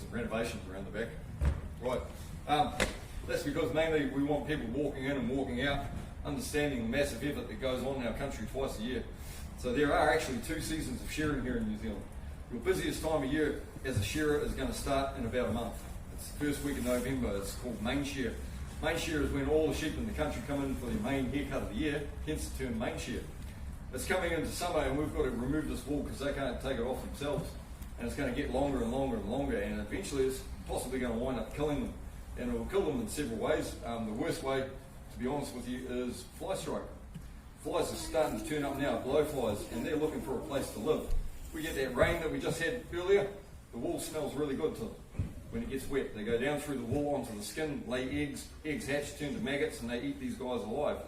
some renovations around the back. Right. That's because mainly we want people walking in and walking out, understanding the massive effort that goes on in our country twice a year. So there are actually 2 seasons of shearing here in New Zealand. Your busiest time of year as a shearer is going to start in about a month. It's the first week of November. It's called main shear. Main shear is when all the sheep in the country come in for their main haircut of the year, hence the term main shear. It's coming into summer and we've got to remove this wool because they can't take it off themselves. And it's going to get longer and longer and longer, and eventually it's possibly going to wind up killing them. And it will kill them in several ways. The worst way, to be honest with you, is fly strike. Flies are starting to turn up now, blowflies, and they're looking for a place to live. We get that rain that we just had earlier, the wool smells really good to them. When it gets wet, they go down through the wool onto the skin, lay eggs, eggs hatch, turn to maggots, and they eat these guys alive.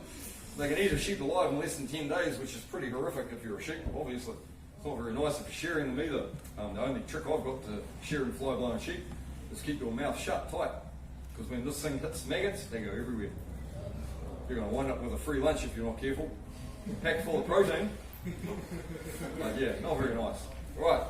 They can eat a sheep alive in less than 10 days, which is pretty horrific if you're a sheep, obviously. It's not very nice if you're shearing them either. The only trick I've got to shearing fly-blown sheep is keep your mouth shut tight, because when this thing hits maggots, they go everywhere. You're going to wind up with a free lunch if you're not careful. Packed full of protein. But yeah, not very nice. Right.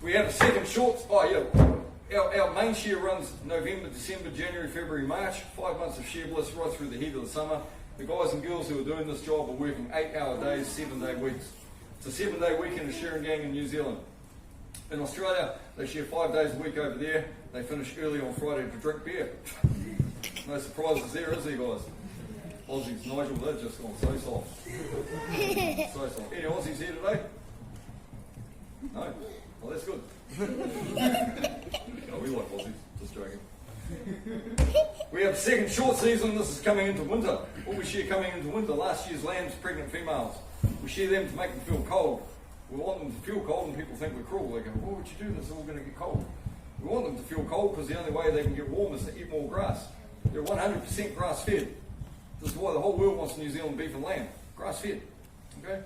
We have a second short. Our main shear runs November, December, January, February, March. 5 months of shear bliss right through the heat of the summer. The guys and girls who are doing this job are working 8-hour days, 7-day weeks. It's a 7-day weekend of shearing gang in New Zealand. In Australia, they shear 5 days a week over there. They finish early on Friday to drink beer. No surprises there, is there, guys? Aussies, Nigel, they've just gone so soft. So soft. Any Aussies here today? No? Well, that's good. No, we like Aussies, just joking. We have second short season. This is coming into winter. What we shear coming into winter, last year's lambs, pregnant females. We shear them to make them feel cold. We want them to feel cold and people think we're cruel. They go, why would you do this? They're all going to get cold. We want them to feel cold because the only way they can get warm is to eat more grass. They're 100% grass fed. This is why the whole world wants New Zealand beef and lamb. Grass fed. Okay?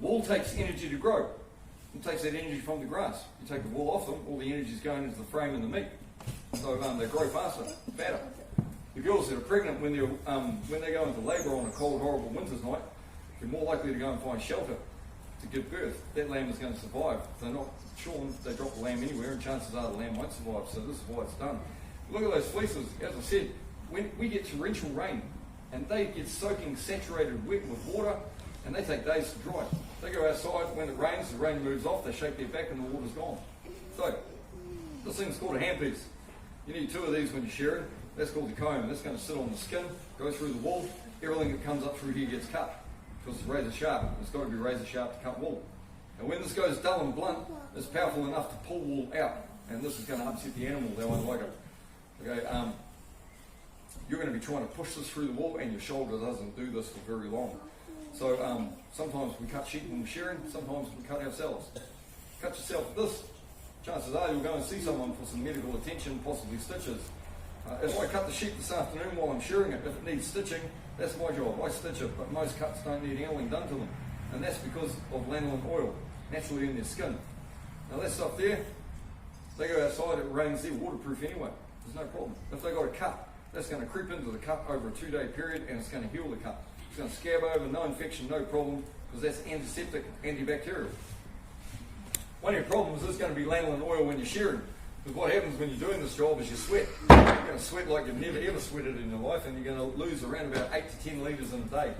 Wool takes energy to grow. It takes that energy from the grass. You take the wool off them, all the energy is going into the frame and the meat. So they grow faster, better. The girls that are pregnant, when they go into labour on a cold, horrible winter's night, they're more likely to go and find shelter to give birth. That lamb is going to survive. If they're not shorn, they drop the lamb anywhere, and chances are the lamb won't survive. So this is why it's done. Look at those fleeces. As I said, when we get torrential rain, and they get soaking, saturated, wet with water, and they take days to dry. They go outside, when it rains, the rain moves off, they shake their back and the water's gone. So, this thing's called a handpiece. You need 2 of these when you're shearing. That's called the comb, and that's going to sit on the skin, go through the wool. Everything that comes up through here gets cut, because it's razor sharp. It's got to be razor sharp to cut wool. And when this goes dull and blunt, it's powerful enough to pull wool out, and this is going to upset the animal. They won't like it. Okay, you're going to be trying to push this through the wool, and your shoulder doesn't do this for very long. So sometimes we cut sheep when we're shearing, sometimes we cut ourselves. Cut yourself with this. Chances are you'll go and see someone for some medical attention, possibly stitches. If I cut the sheep this afternoon while I'm shearing it, if it needs stitching, that's my job. I stitch it, but most cuts don't need anything done to them. And that's because of lanolin oil, naturally in their skin. Now that stuff there, they go outside, it rains, they're waterproof anyway. There's no problem. If they got a cut, that's going to creep into the cut over a 2-day period, and it's going to heal the cut. It's going to scab over, no infection, no problem, because that's antiseptic, antibacterial. One of your problems is going to be lanolin oil when you're shearing. Because what happens when you're doing this job is you sweat. You're going to sweat like you've never ever sweated in your life, and you're going to lose around about 8 to 10 litres in a day.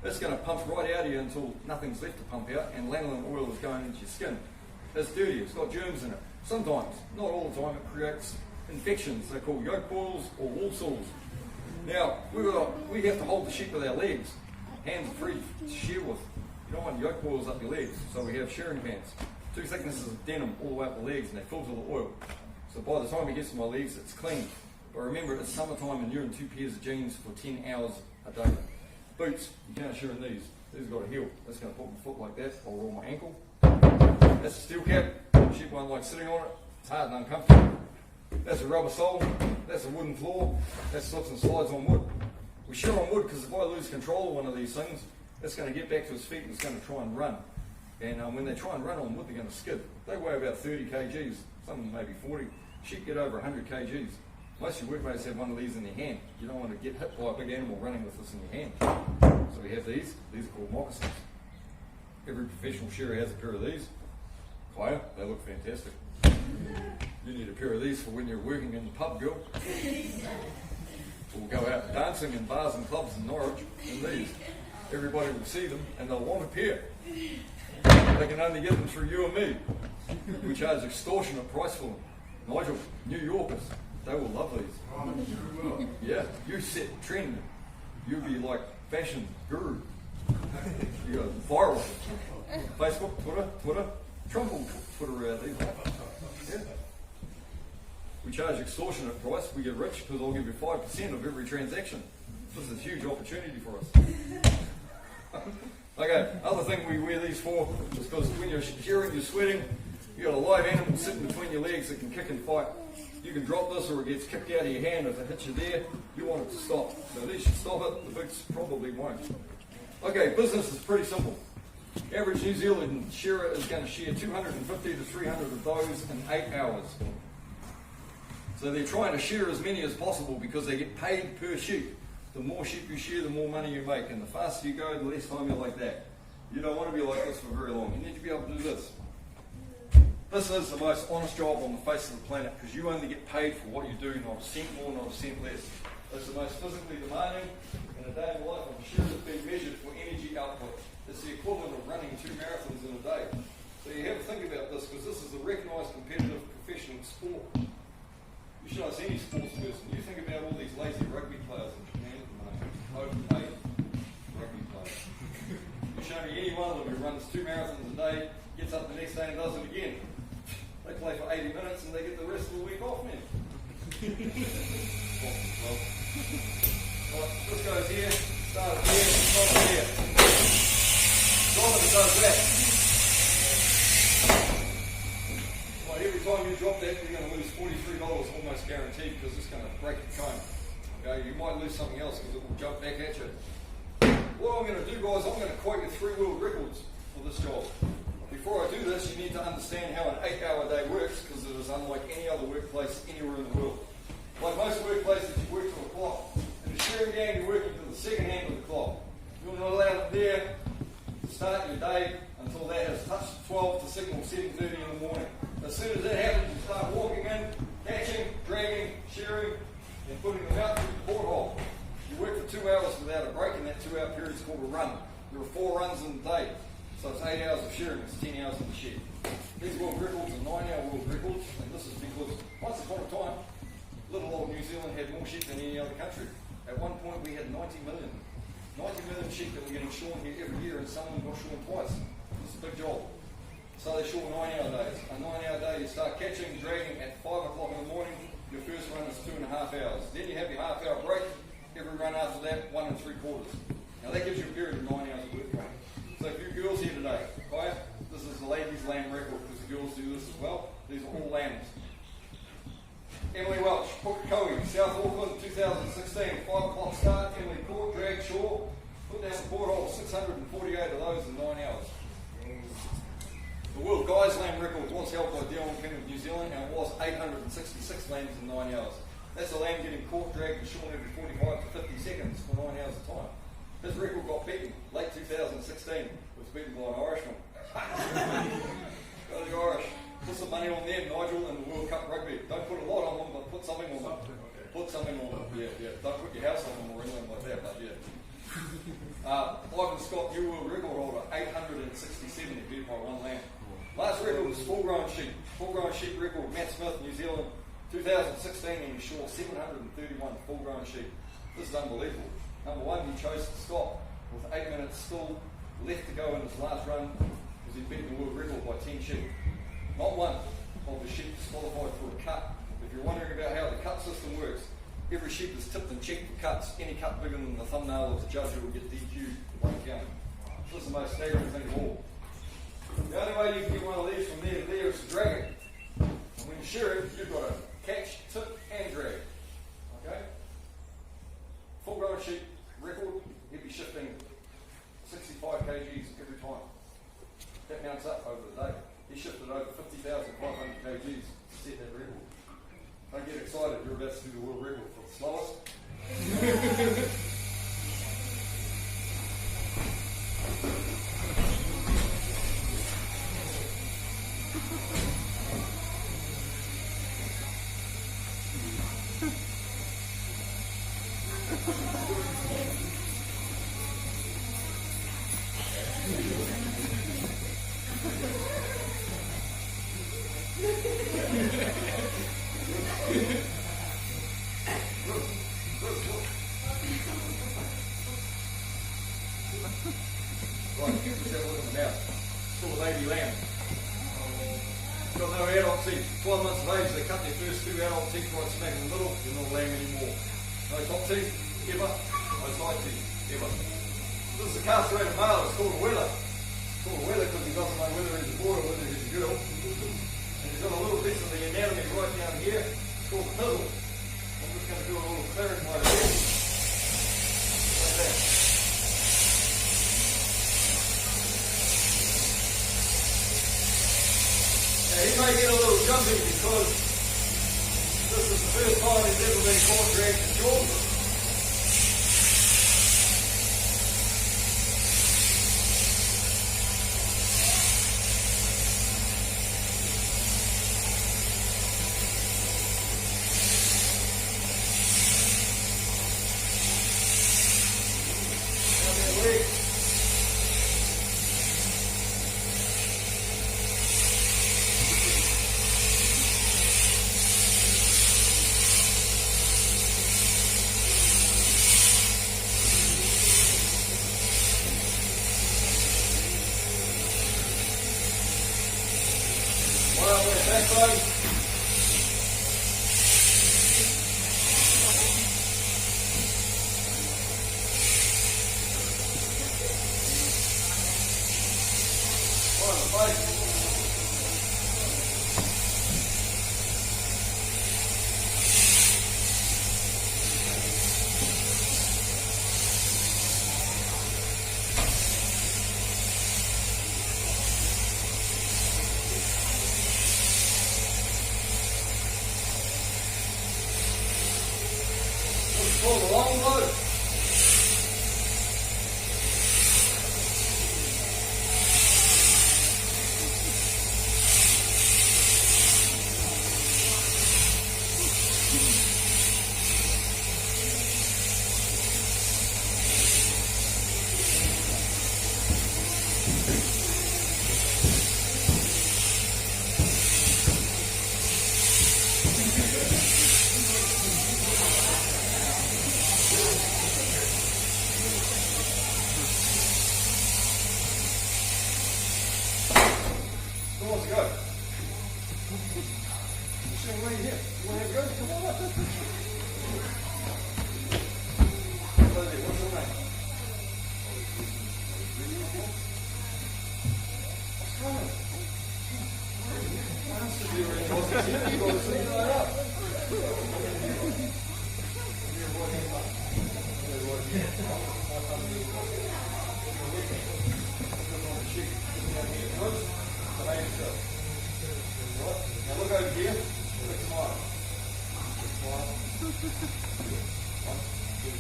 It's going to pump right out of you until nothing's left to pump out, and lanolin oil is going into your skin. It's dirty, it's got germs in it. Sometimes, not all the time, it creates infections. They're called yoke boils or wool sores. Now, we have to hold the sheep with our legs. Hands are free to shear with. You don't want yoke boils up your legs, so we have shearing pants. 2 thicknesses of denim all the way up the legs, and they filter the oil. So by the time it gets to my legs, it's clean. But remember, it's summertime and you're in 2 pairs of jeans for 10 hours a day. Boots, you can't shear in these. These have got a heel. That's going to put my foot like that. I'll roll my ankle. That's a steel cap. Sheep won't like sitting on it. It's hard and uncomfortable. That's a rubber sole. That's a wooden floor. That slips and slides on wood. We shear on wood because if I lose control of one of these things, it's going to get back to its feet and it's going to try and run. And when they try and run on wood, they're going to skid. They weigh about 30 kgs, some maybe 40. Sheep get over 100 kgs. Most of your workmates have one of these in their hand. You don't want to get hit by a big animal running with this in your hand. So we have these. These are called moccasins. Every professional shearer has a pair of these. Kaya, they look fantastic. You need a pair of these for when you're working in the pub, girl. We'll go out dancing in bars and clubs in Norwich in these. Everybody will see them and they'll want a pair. They can only get them through you and me. We charge extortionate price for them. Nigel, New Yorkers, they will love these. Yeah, you set trend. You'll be like fashion guru. You go viral. Facebook, Twitter, Trump will Twitter out these. Yeah. We charge extortionate price. We get rich because I'll give you 5% of every transaction. This is a huge opportunity for us. Okay, other thing we wear these for is because when you're shearing, you're sweating, you've got a live animal sitting between your legs that can kick and fight. You can drop this or it gets kicked out of your hand. If it hits you there, you want it to stop. So these should stop it, the bigs probably won't. Okay, business is pretty simple. Average New Zealand shearer is going to shear 250 to 300 of those in 8 hours. So they're trying to shear as many as possible because they get paid per sheep. The more sheep you shear, the more money you make. And the faster you go, the less time you're like that. You don't want to be like this for very long. You need to be able to do this. This is the most honest job on the face of the planet because you only get paid for what you do, not a cent more, not a cent less. It's the most physically demanding in a day in life of a shearer that's been measured for energy output. It's the equivalent of running 2 marathons in a day. So you have to think about this because this is a recognised competitive professional sport. You should ask any sports person. You think about all these lazy rugby players in Japan at the moment, overpaid rugby players. You show me any one of them who runs 2 marathons a day, gets up the next day and does it again. They play for 80 minutes and they get the rest of the week off, man. Right, this goes here, starts here, stops here. Donovan does that. Right, every time you drop that, you're going to lose $43 almost guaranteed because it's going to break the comb. Okay, you might lose something else because it will jump back at you. What I'm going to do, guys, I'm going to quote you 3 world records for this job. Before I do this, you need to understand how an 8-hour day works because it is unlike any other workplace anywhere in the world. Like most workplaces, you work to a clock. In a shearing gang, you're working to the second hand of the clock. You're not allowed there to start your day until that has touched 12 to signal 7:30 in the morning. As soon as that happens, you start walking in, catching, dragging, shearing, and putting them out through the porthole. You work for 2 hours without a break, and that 2-hour period is called a run. There are 4 runs in the day. So it's 8 hours of shearing, it's 10 hours in the shed. These world records are 9-hour world records, and this is because once upon a time, little old New Zealand had more sheep than any other country. At one point we had 90 million. 90 million sheep that were getting shorn here every year, and some of them got shorn twice. This is a big job. So they short 9-hour days. A 9-hour day, you start catching, dragging at 5 o'clock in the morning. Your first run is 2.5 hours. Then you have your half-hour break. Every run after that, 1 3/4. Now that gives you a period of 9 hours of work. So a few girls here today. Kaya, this is the ladies' lamb record because the girls do this as well. These are all lambs. Emily Welch, Pukekohe, South Auckland, 2016. 5 o'clock start. Emily caught, dragged, shore. Put down the porthole. 648 of those in 9 hours. The world guys' lamb record was held by Dion King of New Zealand, and it was 866 lambs in 9 hours. That's a lamb getting caught, dragged, and shorn every 45 to 50 seconds for 9 hours of time. His record got beaten late 2016. It was beaten by an Irishman. Go to the Irish. Put some money on them, Nigel, in the World Cup rugby. Don't put a lot on them, but put something on them. Put something on them. Yeah. Don't put your house on them or anything like that, but yeah. Ivan Scott, new world record holder, 867 he beat by 1 lamb. Last record was full-grown sheep. Full-grown sheep record, Matt Smith, New Zealand, 2016, and he shore 731 full-grown sheep. This is unbelievable. Number 1, he chose to stop with 8 minutes still left to go in his last run because he beat the world record by 10 sheep. Not one of the sheep disqualified for a cut. If you're wondering about how the cut system works, every sheep is tipped and checked for cuts. Any cut bigger than the thumbnail of the judge will get DQ'd for 1 count. This is the most staggering thing of all. The only way you can get one of these from there to there is to drag it. And when you shear it, you've got to catch, tip and drag. Okay? Full-grown sheep record, he'd be shifting 65 kgs every time. That mounts up over the day. He shifted over 50,500 kgs to set that record. Don't get excited, you're about to do the world record for the slowest. Right, just have a look at the mouth. Still a baby lamb. Got no adult teeth. 12 months of age, they cut their first 2 adult teeth right smack in the middle. They're not a lamb anymore. No top teeth, ever. No side teeth, ever. This is a castrated male. It's called a wether. It's called a wether because he doesn't know whether he's a boy or whether he's a girl. And he's got a little piece of the anatomy right down here. It's called the pizzle. I'm just going to do a little clearing right here. Like that. Now he may get a little jumpy because this is the first time he's ever been caught dragged to shore. Backside. Pull the long load. Who wants to go? You're sitting right here. You want to have a go? Come on up. What's your name? Now look over here. Quick smile. Quick smile. 1, 2.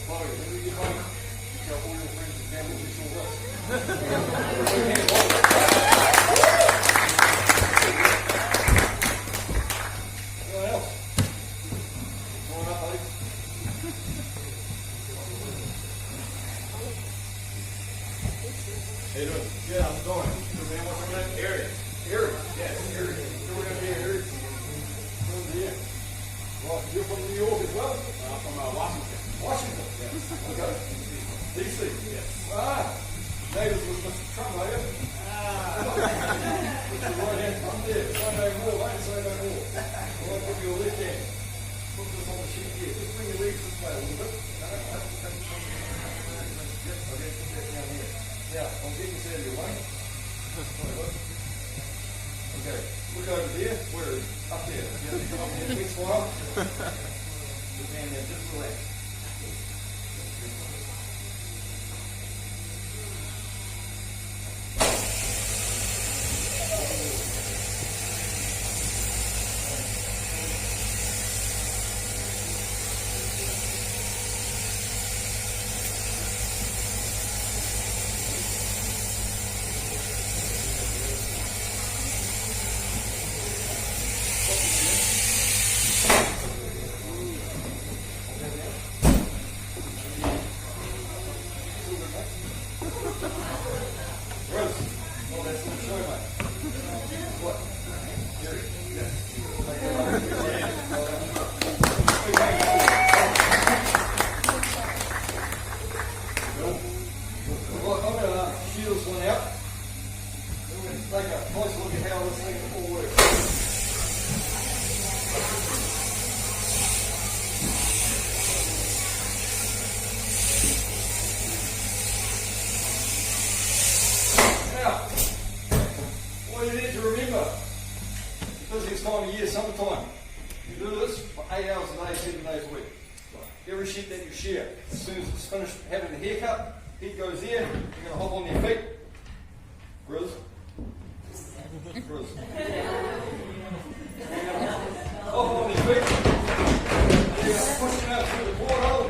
Chloe, when we get home, tell all your friends and family we saw this. Anyone else? Come on up, buddy. How you doing? Yeah, I'm going. Man, what's your name? Eric. Eric? Yes, Eric. So we're going to be here. Yeah. Well, you're from New York as well? I'm from Washington. Washington? Yes. Okay. DC? Yes. Ah. Neighbors with Mr. Trump, are you? Put your right hand up there. Say no more, mate. Say no more. I'll put your left hand. Put this on the sheet here. Just bring your legs this way a little bit. Yep, okay, put that down here. Now, I'm getting this out of your way. Okay, look over there. Where is it? Up there. Yeah, come up there. Quick smile. Just hand there. Just relax. Take a close look at how this thing all works. Now, what you need to remember, busiest time of year, summertime, you do this for 8 hours a day, 7 days a week. Every sheep that you shear, as soon as it's finished having the haircut, head goes there, you're going to hop on your feet. Grizz. Grizz. Hop on your feet. And you're going to push them out through the porthole.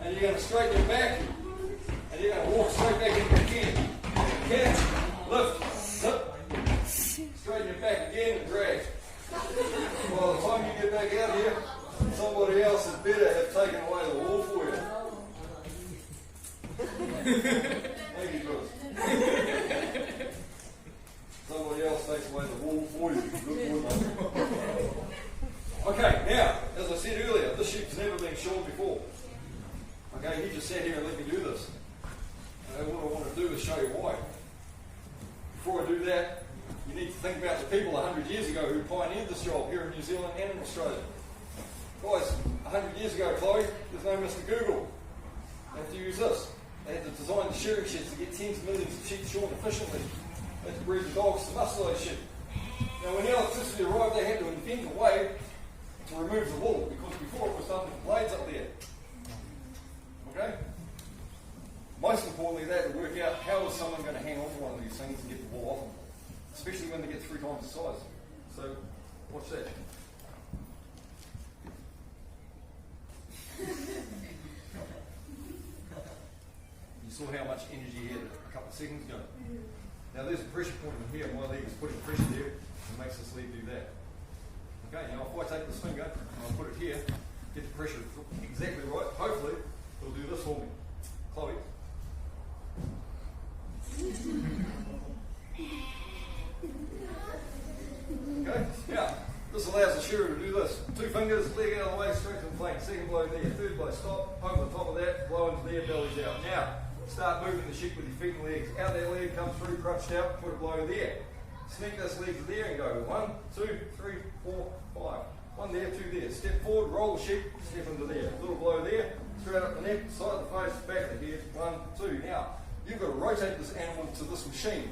And you're going to straighten your back. And you're going to walk straight back into the can. Catch, lift, zip. Straighten your back again and drag. By the time you get back out here, somebody else had better have taken away the wall for you. Thank you, Chris. Somebody else takes away the wall for you. Good boy, mate. Okay, now, as I said earlier, this sheep's never been shorn before. Okay, he just sat here and let me do this. And what I want to do is show you why. Before I do that, you need to think about the people 100 years ago who pioneered this job here in New Zealand and in Australia. Guys, 100 years ago, Chloe, there's no Mr. Google. They have to use this. They had to design the shearing sheds to get tens of millions of sheep shorn efficiently. They had to breed the dogs to muscle those sheep. Now, when electricity arrived, they had to invent a way to remove the wool, because before it was done with blades up there. Okay? Most importantly, they had to work out how is someone going to hang on to one of these things and get the wool off them, especially when they get 3 times the size. So, watch that. You saw how much energy he had a couple of seconds ago. Now there's a pressure point in here, my leg is putting pressure there, and makes this leg do that. Okay, now if I take this finger and I put it here, get the pressure exactly right, hopefully it'll do this for me. Chloe. Okay, now this allows the shearer to do this. 2 fingers, leg out of the way, strengthen the flank. Second blow there, third blow, stop, over the top of that, blow into there, belly's out. Now, start moving the sheep with your feet and legs. Out that leg, come through, crunched out, put a blow there. Sneak this leg to there and go 1, 2, 3, 4, 5. 1 there, 2 there. Step forward, roll the sheep, step into there. Little blow there, straight up the neck, side of the face, back of the head. 1, 2. Now, you've got to rotate this animal to this machine.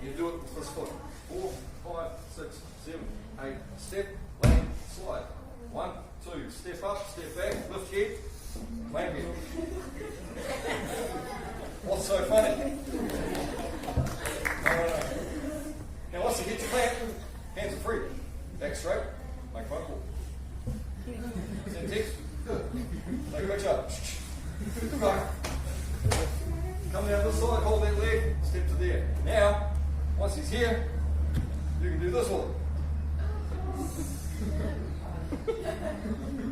You do it with this foot. 4, 5, 6, 7, 8. Step, land, slide. 1, 2. Step up, step back, lift head, land head. What's so funny? No. Now once you hit your plant, hands are free. Back straight, make a phone call. Send text, good. Make a quick shot. Right. Come down this side, hold that leg, step to there. Now, once he's here, you can do this with him.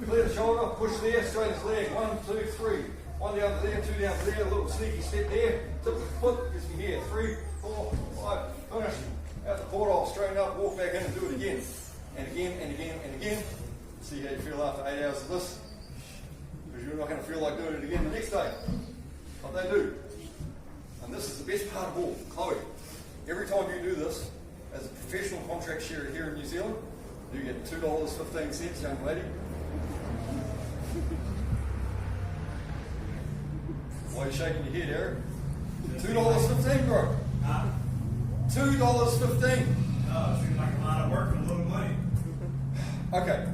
Clear the shoulder, push there, straighten his leg. 1, 2, 3. 1 down to there, 2 down to there, a little sneaky step there. Tip the foot, gets me here. 3, 4, 5, finish. Out the porthole, straighten up, walk back in and do it again. And again, and again, and again. See how you feel after 8 hours of this. Because you're not going to feel like doing it again the next day. But they do. And this is the best part of all. Chloe, every time you do this, as a professional contract shearer here in New Zealand, you get $2.15, young lady. Why are you shaking your head, Eric? $2.15, bro. $2.15. Oh, seems like a lot of work for a little money. Okay.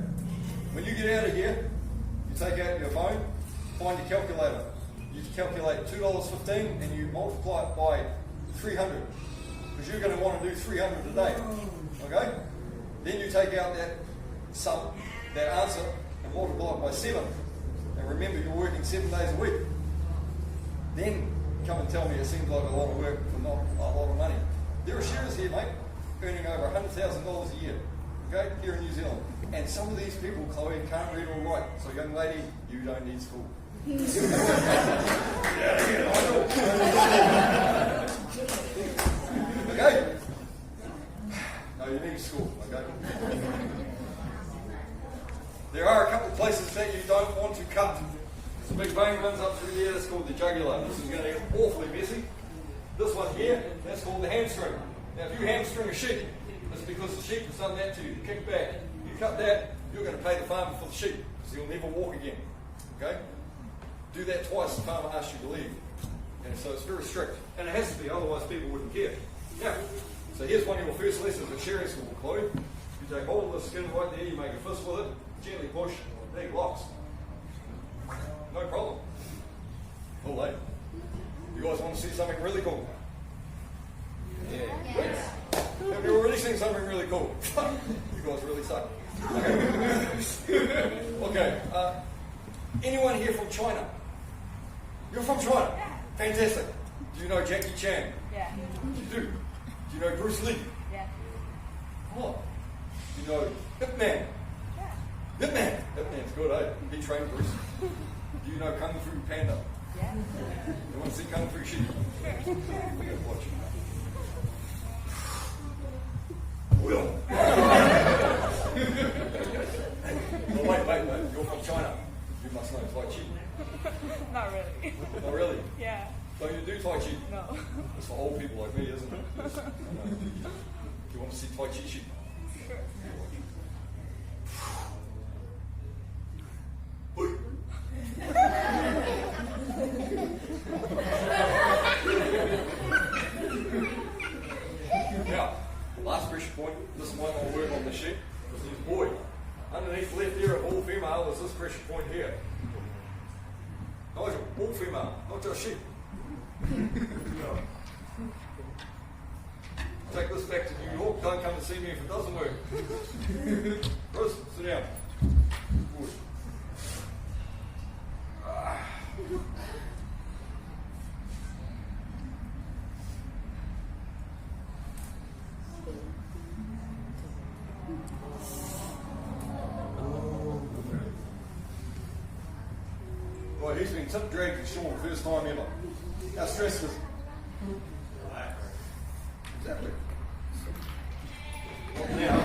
When you get out of here, you take out your phone, find your calculator. You calculate $2.15 and you multiply it by 300. Because you're going to want to do 300 a day. Okay? Then you take out that sum, that answer, and multiply it by 7. And remember, you're working 7 days a week. Then come and tell me it seems like a lot of work for not a lot of money. There are shearers here, mate, earning over $100,000 a year, okay, here in New Zealand. And some of these people, Chloe, can't read or write. So, young lady, you don't need school. Okay? No, you need school, okay? There are a couple of places that you don't want to cut. There's a big vein runs up through there, that's called the jugular. This is going to get awfully messy. This one here, that's called the hamstring. Now, if you hamstring a sheep, it's because the sheep has done that to you. You kick back, you cut that, you're going to pay the farmer for the sheep because he'll never walk again. Okay? Do that twice, the farmer asks you to leave. And so it's very strict. And it has to be, otherwise people wouldn't care. Now, so here's one of your first lessons at shearing school, Chloe. You take hold of the skin right there, you make a fist with it, gently push, there it locks. No problem. Oh, late. You guys want to see something really cool? Yeah. Have you already seen something really cool? You guys really suck. Okay. Okay. Anyone here from China? You're from China? Yeah. Fantastic. Do you know Jackie Chan? Yeah. You do. Do you know Bruce Lee? Yeah. Oh. Do you know Ip Man? Yeah. Ip Man. Ip Man's good, eh? He trained Bruce. Do you know Kung Fu Panda? Yeah. You want to see Kung Fu sheep? We gotta watch it. Will. Well, wait. You're from China. You must know Tai Chi. Not really. Not really? Yeah. Don't you do Tai Chi? No. It's for old people like me, isn't it? Do you want to see Tai Chi sheep? Sure. Oi. Now, last pressure point, this one will work on the sheep. This is boy. Underneath left ear of all female is this pressure point here. Nigel, all female, not just sheep. Take this back to New York. Don't come to see me if it doesn't work. Bruce, sit down. Good. Right, he's been tip dragged to shore first time ever. How stressed is it? Exactly. Now,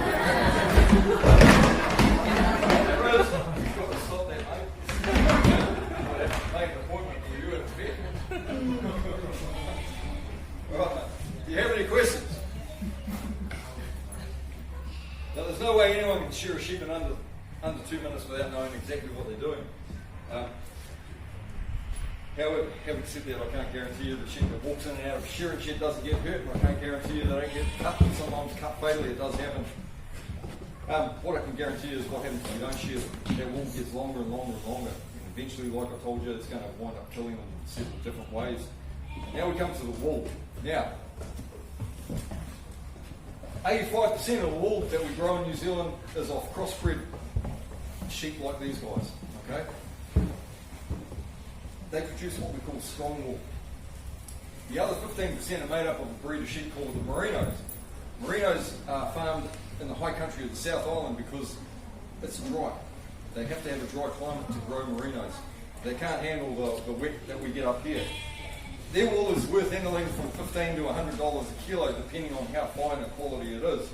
Rose, you've got to stop that, mate. I'd have to make an appointment for you at a vet. All right, mate. Do you have any questions? Now, there's no way anyone can shear a sheep in under 2 minutes without knowing exactly what they're doing. However, having said that, I can't guarantee you the sheep that walks in and out of a shearing shed doesn't get hurt, and I can't guarantee you they don't get cut, and sometimes cut fatally, it does happen. What I can guarantee you is what happens if you don't shear them. That wool gets longer and longer and longer. And eventually, like I told you, it's going to wind up killing them in several different ways. Now we come to the wool. Now, 85% of the wool that we grow in New Zealand is off crossbred sheep like these guys, okay? They produce what we call strong wool. The other 15% are made up of a breed of sheep called the Merinos. Merinos are farmed in the high country of the South Island because it's dry. They have to have a dry climate to grow Merinos. They can't handle the wet that we get up here. Their wool is worth anything from $15 to $100 a kilo, depending on how fine a quality it is.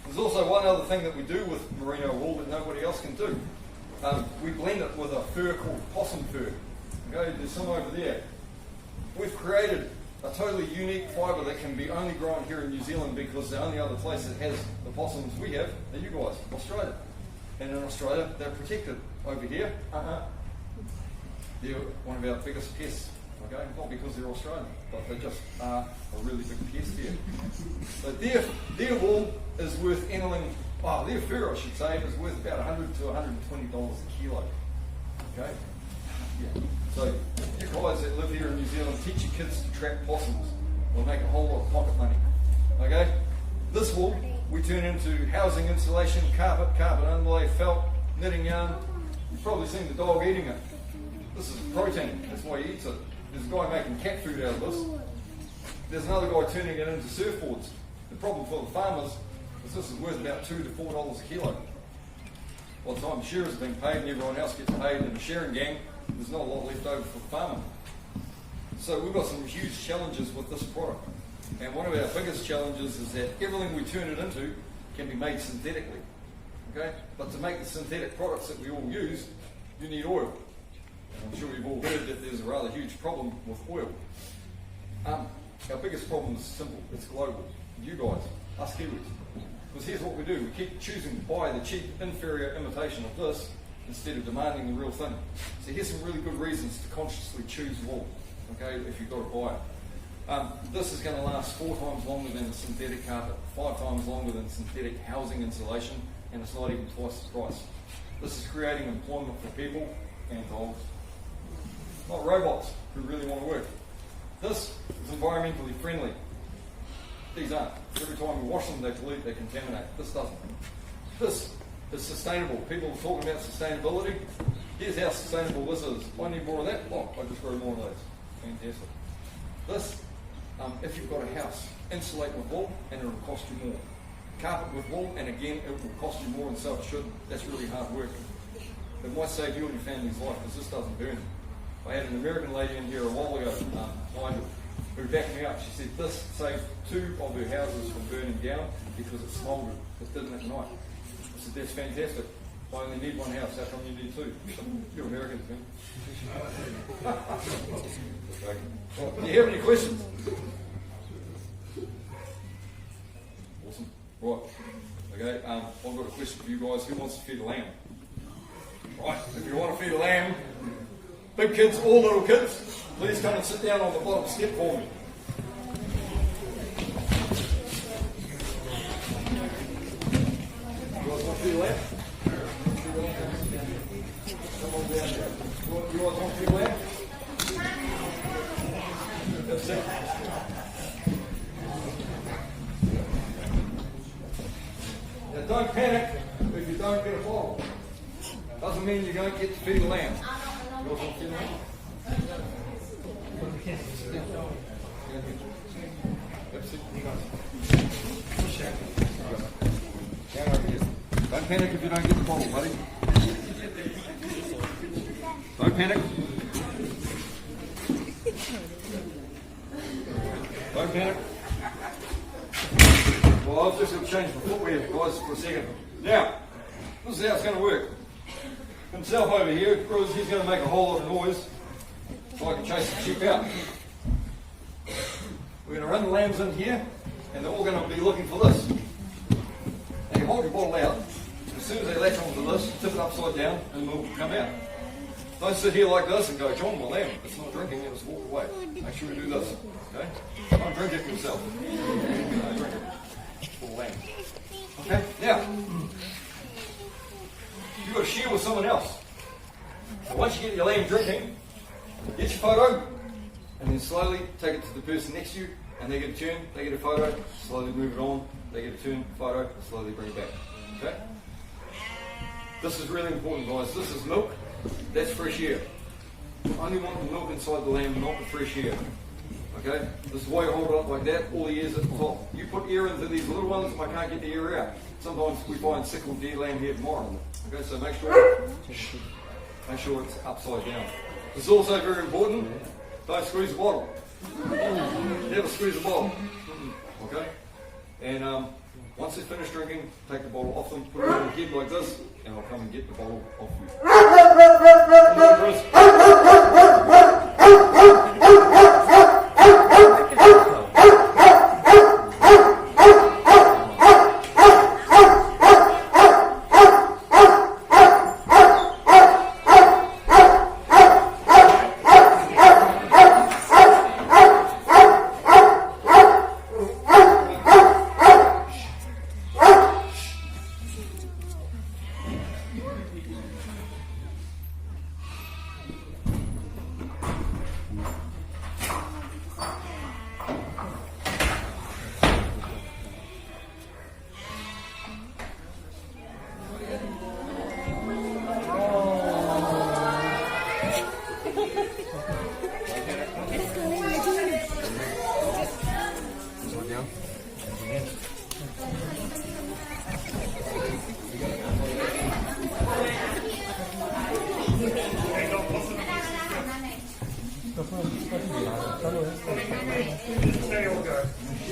There's also one other thing that we do with merino wool that nobody else can do. We blend it with a fur called possum fur. Okay, there's some over there. We've created a totally unique fibre that can be only grown here in New Zealand because the only other place that has the possums we have are you guys, Australia. And in Australia, they're protected. Over here, they're one of our biggest pests. Okay, not because they're Australian, but they just are a really big pest here. So their wool is worth anything. Their fur, I should say, is worth about $100 to $120 a kilo. Okay. Yeah. So you guys that live here in New Zealand, teach your kids to trap possums. We'll make a whole lot of pocket money. Okay? This wool we turn into housing insulation, carpet underlay, felt, knitting yarn. You've probably seen the dog eating it. This is protein. That's why he eats it. There's a guy making cat food out of this. There's another guy turning it into surfboards. The problem for the farmers is this is worth about $2 to $4 a kilo. By the time the shearers are being paid and everyone else gets paid in the shearing gang, there's not a lot left over for the farmer. So we've got some huge challenges with this product. And one of our biggest challenges is that everything we turn it into can be made synthetically. Okay? But to make the synthetic products that we all use, you need oil. And I'm sure you've all heard that there's a rather huge problem with oil. our biggest problem is simple. It's global. You guys, us Kiwis. Because here's what we do. We keep choosing to buy the cheap, inferior imitation of this instead of demanding the real thing. So here's some really good reasons to consciously choose wool, okay, if you've got to buy it. This is going to last 4 times longer than a synthetic carpet, 5 times longer than synthetic housing insulation, and it's not even twice the price. This is creating employment for people and dogs, not robots who really want to work. This is environmentally friendly. These aren't. Every time we wash them, they pollute, they contaminate. This doesn't. This is sustainable. People are talking about sustainability. Here's how sustainable this is. I need more of that. Oh, I just grow more of those. Fantastic. This, if you've got a house, insulate with wool and it will cost you more. Carpet with wool, and again, it will cost you more, and so it should. That's really hard work. It might save you and your family's life because this doesn't burn. I had an American lady in here a while ago, who backed me up. She said this saved 2 of her houses from burning down because it smouldered. It didn't at night. I said, that's fantastic. I only need 1 house. How come you need 2? You're Americans, man. Do you have any questions? Awesome. Right. Okay. I've got a question for you guys. Who wants to feed a lamb? Right. If you want to feed a lamb, big kids or little kids, please come and sit down on the bottom step for me. You guys want to feed a lamb? Come on down here. You guys want to feed a lamb? That's it. Now don't panic if you don't get a bottle. Doesn't mean you don't get to feed a lamb. You guys want to feed a lamb? Don't panic if you don't get the bottle, buddy. Don't panic. Don't panic. Well, I've just got to change my footwear, guys, for a second. Now, this is how it's going to work. Himself over here, because he's going to make a whole lot of noise, so I can chase the sheep out. We're going to run the lambs in here, and they're all going to be looking for this. Now you hold your bottle out. As soon as they latch onto this, tip it upside down, and the milk will come out. Don't sit here like this and go, John, my lamb, it's not drinking, you just walk away. Make sure you do this, okay? Don't drink it yourself. Don't drink it. For the lamb. Okay, now, you've got to share with someone else. So once you get your lamb drinking, get your photo, and then slowly take it to the person next to you, and they get a turn, they get a photo, slowly move it on, they get a turn, photo, and slowly bring it back. Okay? This is really important, guys. This is milk, that's fresh air. You only want the milk inside the lamb, not the fresh air. Okay? This is why you hold it up like that, all the air's at the top. You put air into these little ones, I can't get the air out. Sometimes we find sickled deer lamb here tomorrow. Okay, so make sure it's upside down. It's also very important, don't squeeze the bottle. Never squeeze the bottle. Okay? And once they finish drinking, take the bottle off them, put it on the head like this, and I'll come and get the bottle off you. Come on, Chris.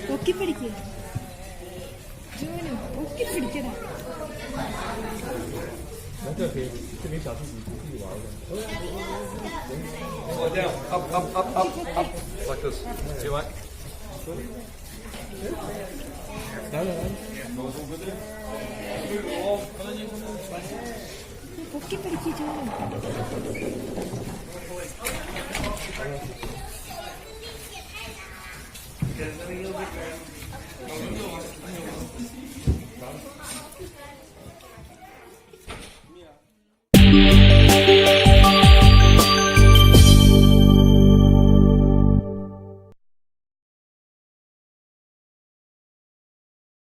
പൊക്കി പിടിക്കുക ജോനു പൊക്കി പിടിക്കടാ Slide down, up, like this. See what? Guys all good there? Move it along. പൊക്കി പിടിക്കിച്ചു. Because then he'll be